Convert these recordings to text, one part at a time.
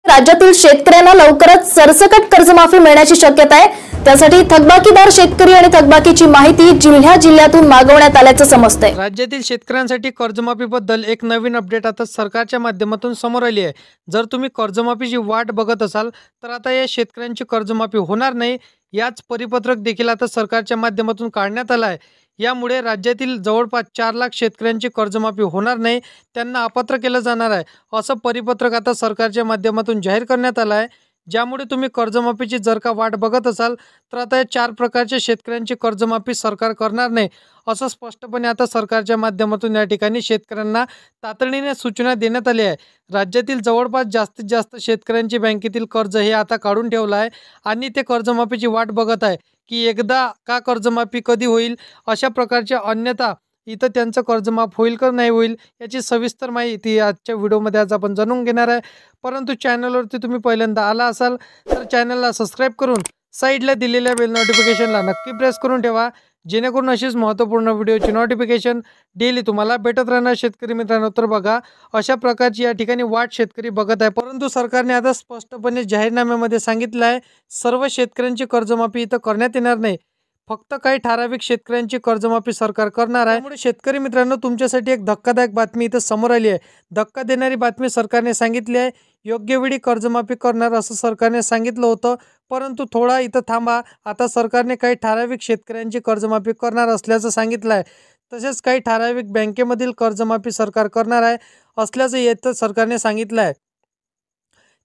राज्यातील शेतकऱ्यांना लवकरच सरसकट कर्जमाफी मिळण्याची शक्यता आहे। त्यासाठी थकबाकीदार शेतकरी आणि थकबाकीची माहिती जिल्ह्यातून मागवण्यात आल्याचं समजतंय। राज्यातील शेतकऱ्यांसाठी कर्जमाफीबद्दल एक नवीन अपडेट आता सरकारच्या माध्यमातून समोर आली आहे। जर तुम्ही कर्जमाफीची वाट बघत असाल तर आता या शेतकऱ्यांची कर्जमाफी होणार नाही, याच परिपत्रक देखील आता सरकारच्या माध्यमातून काढण्यात आलं आहे। यामुळे राज्यातील जवळपास 4 लाख शेतकऱ्यांची कर्जमाफी होणार नाही, त्यांना अपात्र केलं जाणार आहे, असं परिपत्रक आता सरकारच्या माध्यमातून जाहीर करण्यात आलं आहे। ज्यामुळे तुम्ही कर्जमाफीची जर का वाट बघत असाल तर आता या 4 प्रकारच्या शेतकऱ्यांची कर्जमाफी सरकार करणार नाही, असं स्पष्टपणे आता सरकारच्या माध्यमातून या ठिकाणी शेतकऱ्यांना तातडीने सूचना देण्यात आली आहे। राज्यातील जवळपास जास्तीत जास्त शेतकऱ्यांची बँकेतील कर्ज हे आता काढून ठेवलं आहे आणि ते कर्जमाफीची वाट बघत आहे की एकदा का कर्जमाफी कधी होईल, अशा प्रकारच्या अन्यथा इथं त्यांचं कर्ज माफ होईल का नाही होईल याची सविस्तर माहिती आजच्या व्हिडिओमध्ये आज आपण जाणून घेणार आहे। परंतु चॅनलवरती तुम्ही पहिल्यांदा आला असाल तर चॅनलला सबस्क्राईब करून साईडला दिलेल्या बेल नोटिफिकेशनला नक्की प्रेस करून ठेवा, जेणेकरून अशीच महत्त्वपूर्ण व्हिडिओची नोटिफिकेशन डेली तुम्हाला भेटत राहणार। शेतकरी मित्रांनो, तर बघा अशा प्रकारची या ठिकाणी वाट शेतकरी बघत आहे, परंतु सरकारने आता स्पष्टपणे जाहीरनाम्यामध्ये सांगितलं आहे सर्व शेतकऱ्यांची कर्जमाफी इथं करण्यात येणार नाही, फक्त काही ठराविक शेतकऱ्यांची कर्जमाफी सरकार करणार आहे। त्यामुळे शेतकरी मित्रांनो, तुमच्यासाठी एक धक्कादायक बातमी इथं समोर आली आहे। धक्का देणारी बातमी सरकारने सांगितली आहे, योग्य वेळी कर्जमाफी करणार असं सरकारने सांगितलं होतं, परंतु थोडा इथं थांबा, आता सरकारने काही ठराविक शेतकऱ्यांची कर्जमाफी करणार असल्याचं सांगितलं आहे। तसेच काही ठराविक बँकेमधील कर्जमाफी सरकार करणार आहे असल्याचं येतं सरकारने सांगितलं आहे।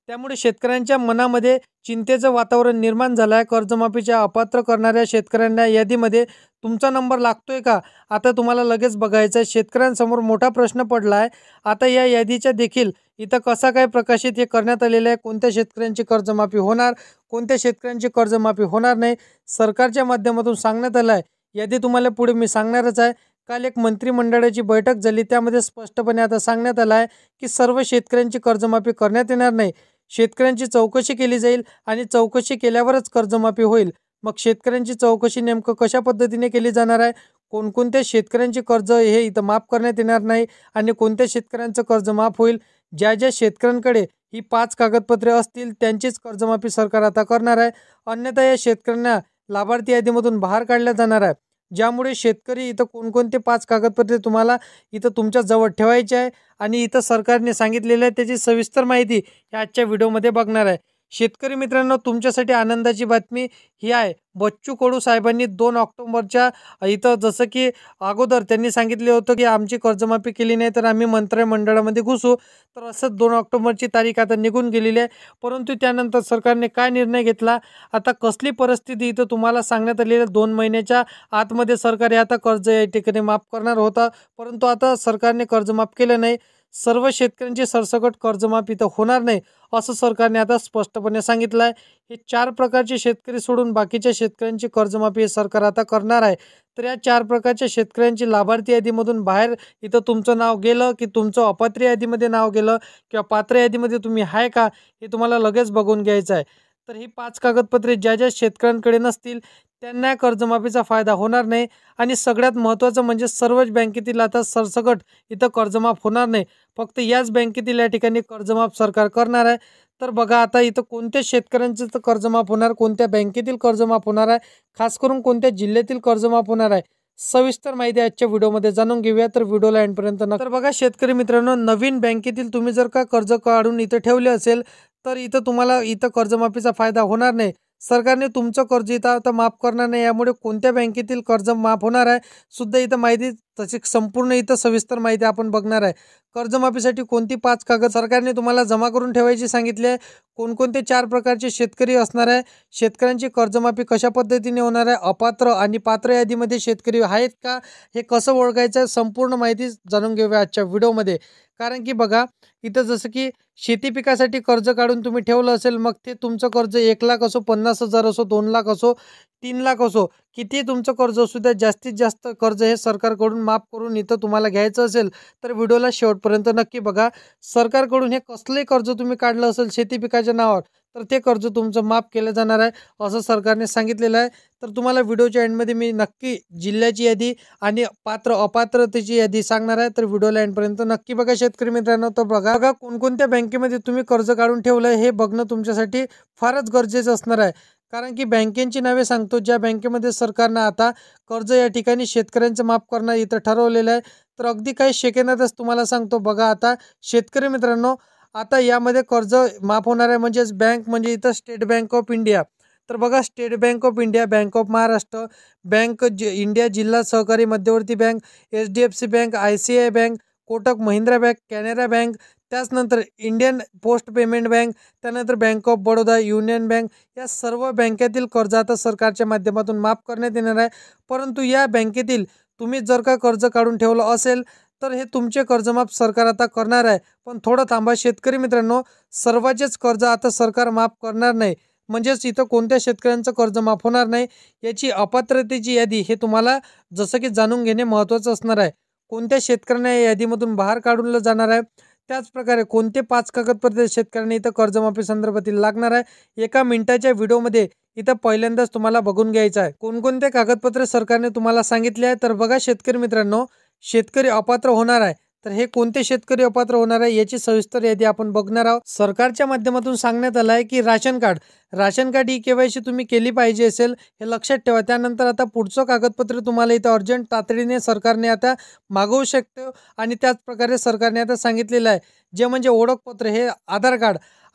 त्यामुळे शेतकऱ्यांच्या मनामध्ये चिंतेचं वातावरण निर्माण झालं आहे। कर्जमाफीच्या अपात्र करणाऱ्या शेतकऱ्यांना यादीमध्ये तुमचा नंबर लागतोय का, आता तुम्हाला लगेच बघायचं आहे। शेतकऱ्यांसमोर मोठा प्रश्न पडला आहे। आता या यादीच्या देखील इथं कसा काय प्रकाशित हे करण्यात आलेलं आहे, कोणत्या शेतकऱ्यांची कर्जमाफी होणार, कोणत्या शेतकऱ्यांची कर्जमाफी होणार नाही, सरकारच्या माध्यमातून सांगण्यात आलं आहे। यादी तुम्हाला पुढे मी सांगणारच आहे। काल एक मंत्रिमंडळाची बैठक झाली, त्यामध्ये स्पष्टपणे आता सांगण्यात आलं आहे की सर्व शेतकऱ्यांची कर्जमाफी करण्यात येणार नाही, शेतकऱ्यांची चौकशी केली जाईल आणि चौकशी केल्यावरच कर्जमाफी होईल। मग शेतकऱ्यांची चौकशी नेमकं कशा पद्धतीने केली जाणार आहे, कोणकोणत्या शेतकऱ्यांची कर्ज हे इथं माफ करण्यात येणार नाही आणि कोणत्या शेतकऱ्यांचं कर्ज माफ होईल, ज्या शेतकऱ्यांकडे ही 5 कागदपत्रे असतील त्यांचीच कर्जमाफी सरकार आता करणार आहे, अन्यथा या शेतकऱ्यांना लाभार्थी यादीमधून बाहेर काढल्या जाणार आहे। ज्यामुळे शेतकरी इथं कोणकोणते 5 कागदपत्रे तुम्हाला इथं तुमच्या जवळ ठेवायचे आहे आणि इथं सरकारने सांगितलेलं आहे त्याची सविस्तर माहिती या आजच्या व्हिडिओमध्ये बघणार आहे। शेतकरी मित्रांनो, तुमच्यासाठी आनंदाची बातमी ही आहे, बच्चू कडू साहेबांनी 2 ऑक्टोबरच्या इथं जसं की अगोदर त्यांनी सांगितले होतं की आमची कर्जमाफी केली नाही तर आम्ही मंत्रिमंडळामध्ये घुसू, तर असं 2 ऑक्टोबरची तारीख आता निघून गेलेली आहे। परंतु त्यानंतर सरकारने काय निर्णय घेतला, आता कसली परिस्थिती इथं तुम्हाला सांगण्यात आलेल्या 2 महिन्याच्या आतमध्ये सरकार आता कर्ज या ठिकाणी माफ करणार होता, परंतु आता सरकारने कर्ज माफ केलं नाही, सर्व शेतकऱ्यांची सरसकट कर्जमाफी इथं होणार नाही असं सरकारने आता स्पष्टपणे सांगितलं आहे। हे 4 प्रकारचे शेतकरी सोडून बाकीच्या शेतकऱ्यांची कर्जमाफी हे सरकार आता करणार आहे। तर या 4 प्रकारच्या शेतकऱ्यांची लाभार्थी यादीमधून बाहेर इथं तुमचं नाव गेलं की तुमचं अपात्र यादीमध्ये नाव गेलं किंवा पात्र यादीमध्ये तुम्ही आहे का हे तुम्हाला लगेच बघून घ्यायचं आहे। तर ही 5 कागदपत्रे ज्या शेतकऱ्यांकडे नसतील त्यांना कर्जमाफीचा फायदा होणार नाही आणि सगळ्यात महत्त्वाचं म्हणजे सर्वच बँकेतील आता सरसकट इथं कर्जमाफ होणार नाही, फक्त याच बँकेतील या ठिकाणी कर्जमाफ सरकार करणार आहे। तर बघा आता इथं कोणत्या शेतकऱ्यांचं तर कर्जमाफ होणार, कोणत्या बँकेतील कर्जमाफ होणार आहे, खास करून कोणत्या जिल्ह्यातील कर्जमाफ होणार आहे, सविस्तर माहिती आजच्या व्हिडिओमध्ये जाणून घेऊया, तर व्हिडिओला एंडपर्यंत नक्की। तर बघा शेतकरी मित्रांनो, नवीन बँकेतील तुम्ही जर का कर्ज काढून इथं ठेवले असेल तर इथं तुम्हाला इथं कर्जमाफीचा फायदा होणार नाही, सरकारने तुमचं कर्ज इथं आता माफ करणार नाही। यामुळे कोणत्या बँकेतील कर्ज माफ होणार आहे सुद्धा इथं माहिती तशी संपूर्ण इथं सविस्तर माहिती आपण बघणार आहे। कर्जमाफीसाठी कोणती 5 कागद सरकारने तुम्हाला जमा करून ठेवायची सांगितले आहे, कोणकोणते 4 प्रकारचे शेतकरी असणार आहे, शेतकऱ्यांची कर्जमाफी कशा पद्धतीने होणार आहे, अपात्र आणि पात्र यादीमध्ये शेतकरी आहेत का हे कसं ओळखायचं आहे, संपूर्ण माहिती जाणून घेऊया आजच्या व्हिडिओमध्ये। कारण की बघा इथं जसं की शेती पिकासाठी कर्ज काढून तुम्ही ठेवलं असेल, मग ते तुमचं कर्ज 1 लाख असो, 50,000 असो, 2 लाख असो, 3 लाख असो, किती तुमचं कर्ज असू द्या, जास्तीत जास्त कर्ज हे सरकारकडून माफ करून इथं तुम्हाला घ्यायचं असेल तर व्हिडिओला शेवटपर्यंत नक्की बघा. सरकारकडून हे कसलंही कर्ज तुम्ही काढलं असेल शेती पिकाच्या नावावर तर ते कर्ज तुमचं माफ केलं जाणार आहे असं सरकारने सांगितलेलं आहे. तर तुम्हाला व्हिडिओच्या एंडमध्ये मी नक्की जिल्ह्याची यादी आणि पात्र अपात्रतेची यादी सांगणार आहे. तर व्हिडिओला एंडपर्यंत नक्की बघा शेतकरी मित्रांनो. तर बघा कोणकोणत्या बँकेमध्ये तुम्ही कर्ज काढून ठेवलं हे बघणं तुमच्यासाठी फारच गरजेचं असणार आहे. कारण की बँकेची नावे सांगतो, ज्या बँकेमध्ये सरकारनं आता कर्ज या ठिकाणी शेतकऱ्यांचं माफ करणं इथं ठरवलेलं आहे. तर अगदी काही सेकंदातच तुम्हाला सांगतो. बघा आता शेतकरी मित्रांनो, आता यामध्ये कर्ज माफ होणार आहे म्हणजेच बँक म्हणजे इथं स्टेट बँक ऑफ इंडिया. तर बघा state bank of India, bank of Maharashtra, bank India जिल्हा सहकारी मध्यवर्ती bank, HDFC bank, ICICI bank, Kotak Mahindra bank, Canara bank, त्याचनंतर इंडियन पोस्ट पेमेंट बँक, त्यानंतर bank of Baroda, union bank, या सर्व बँकेतील कर्ज आता सरकारच्या माध्यमातून माफ करण्यात येणार आहे. परंतु या बँकेतील तुम्ही जर का कर्ज काढून ठेवलं असेल तर हे तुमचे कर्जमाफ सरकार आता करणार आहे. पण थोडं थांबा शेतकरी मित्रांनो, सर्वांचेच कर्ज आता सरकार माफ करणार नाही. म्हणजेच इथं कोणत्या शेतकऱ्यांचं कर्ज माफ होणार नाही याची अपात्रतेची यादी हे तुम्हाला जसं की जाणून घेणे महत्त्वाचं असणार आहे. कोणत्या शेतकऱ्यांना या यादीमधून बाहेर काढलं जाणार आहे, त्याचप्रकारे कोणते 5 कागदपत्रे शेतकऱ्यांनी इथं कर्जमाफी संदर्भातील लागणार आहे, एका मिनिटाच्या व्हिडिओमध्ये इथं पहिल्यांदाच तुम्हाला बघून घ्यायचं आहे. कोणकोणते कागदपत्रे सरकारने तुम्हाला सांगितले आहे. तर बघा शेतकरी मित्रांनो, शेतकरी अपात्र होणार आहे तर हे कोणते शेतकरी अपात्र होणार आहे याची सविस्तर यादी आपण बघणार आहोत. सरकारच्या माध्यमातून सांगण्यात आलं आहे की राशन कार्ड ही KYC तुम्ही केली पाहिजे असेल, हे लक्षात ठेवा. त्यानंतर आता पुढचं कागदपत्र तुम्हाला इथं अर्जंट तातडीने सरकारने आता मागवू शकतो. आणि त्याचप्रकारे सरकारने आता सांगितलेलं आहे जे म्हणजे ओळखपत्र, हे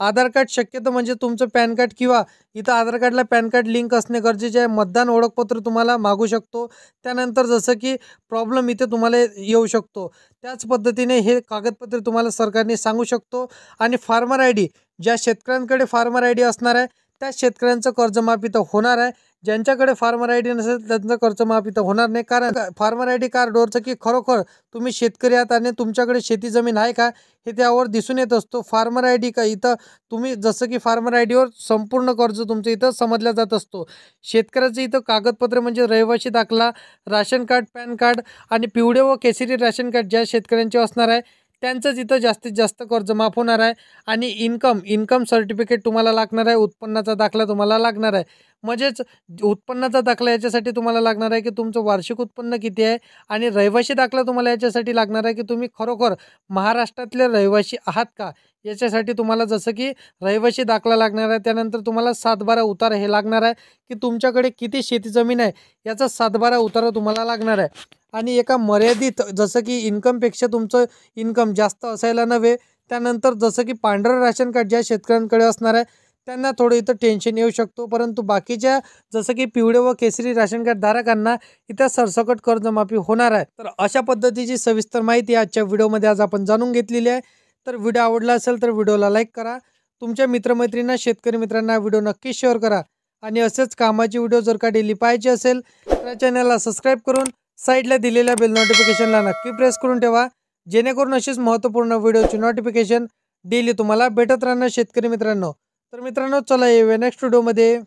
आधार कार्ड शक्यतो म्हणजे तुमचं पॅन कार्ड किंवा इथं आधार कार्डला पॅन कार्ड लिंक असणे गरजेचे आहे. मतदान ओळखपत्र तुम्हाला मागू शकतो. त्यानंतर जसं की प्रॉब्लेम इथे तुम्हाला येऊ शकतो, त्याच पद्धतीने हे कागदपत्र तुम्हाला सरकारने सांगू शकतो. आणि फार्मर ID, ज्या शेतकऱ्यांकडे फार्मर ID असणार आहे त्या शेतकऱ्यांचं कर्जमाफी इथं होणार आहे. ज्यांच्याकडे फार्मर ID नसेल त्यांचं कर्जमाफी इथं होणार नाही. कारण फार्मर ID कार्डवरचं की खरोखर तुम्ही शेतकरी आहात आणि तुमच्याकडे शेती जमीन आहे का हे त्यावर दिसून येत असतो. फार्मर ID का इथं तुम्ही जसं की फार्मर IDवर संपूर्ण कर्ज तुमचं इथं समजला जात असतो. शेतकऱ्याचं इथं कागदपत्र म्हणजे रहिवासी दाखला, राशन कार्ड, पॅन कार्ड आणि पिवळे व केशरी राशन कार्ड ज्या शेतकऱ्यांचे असणार आहे त्यांचंच इथं जास्तीत जास्त कर्ज माफ होणार आहे. आणि इन्कम सर्टिफिकेट तुम्हाला लागणार आहे, उत्पन्नाचा दाखला तुम्हाला लागणार आहे. म्हणजेच उत्पन्नाचा दाखला याच्यासाठी तुम्हाला लागणार आहे की तुमचं वार्षिक उत्पन्न किती आहे. आणि रहिवासी दाखला तुम्हाला याच्यासाठी लागणार आहे की तुम्ही खरोखर महाराष्ट्रातले रहिवासी आहात का, याच्यासाठी तुम्हाला जसं की रहिवासी दाखला लागणार आहे. त्यानंतर तुम्हाला 7/12 उतारा हे लागणार आहे की तुमच्याकडे किती शेती जमीन आहे याचा 7/12 उतारा तुम्हाला लागणार आहे. आणि एका मर्यादित जसं की इन्कमपेक्षा तुमचं इन्कम जास्त असायला नव्हे. त्यानंतर जसं की पांढरं राशन कार्ड ज्या शेतकऱ्यांकडे असणार आहे त्यांना थोडं इथं टेन्शन येऊ शकतो. परंतु बाकीच्या जसं की पिवळे व केशरी राशन कार्ड धारकांना इथं सरसकट कर्जमाफी होणार आहे. तर अशा पद्धतीची सविस्तर माहिती आजच्या व्हिडिओमध्ये आज आपण जाणून घेतलेली आहे. तर व्हिडिओ आवडला असेल तर व्हिडिओला लाईक करा, तुमच्या मित्रमैत्रिणींना, शेतकरी मित्रांना व्हिडिओ नक्की शेअर करा. आणि असेच कामाची व्हिडिओ जर का डेली पाहिजे असेल तर चॅनलला सबस्क्राईब करून साईडला दिलेल्या बेल नोटिफिकेशनला नक्की प्रेस करून ठेवा, जेणेकरून अशीच महत्त्वपूर्ण व्हिडिओची नोटिफिकेशन डेली तुम्हाला भेटत राहणार शेतकरी मित्रांनो. तर मित्रांनो चला येऊया नेक्स्ट व्हिडिओमध्ये.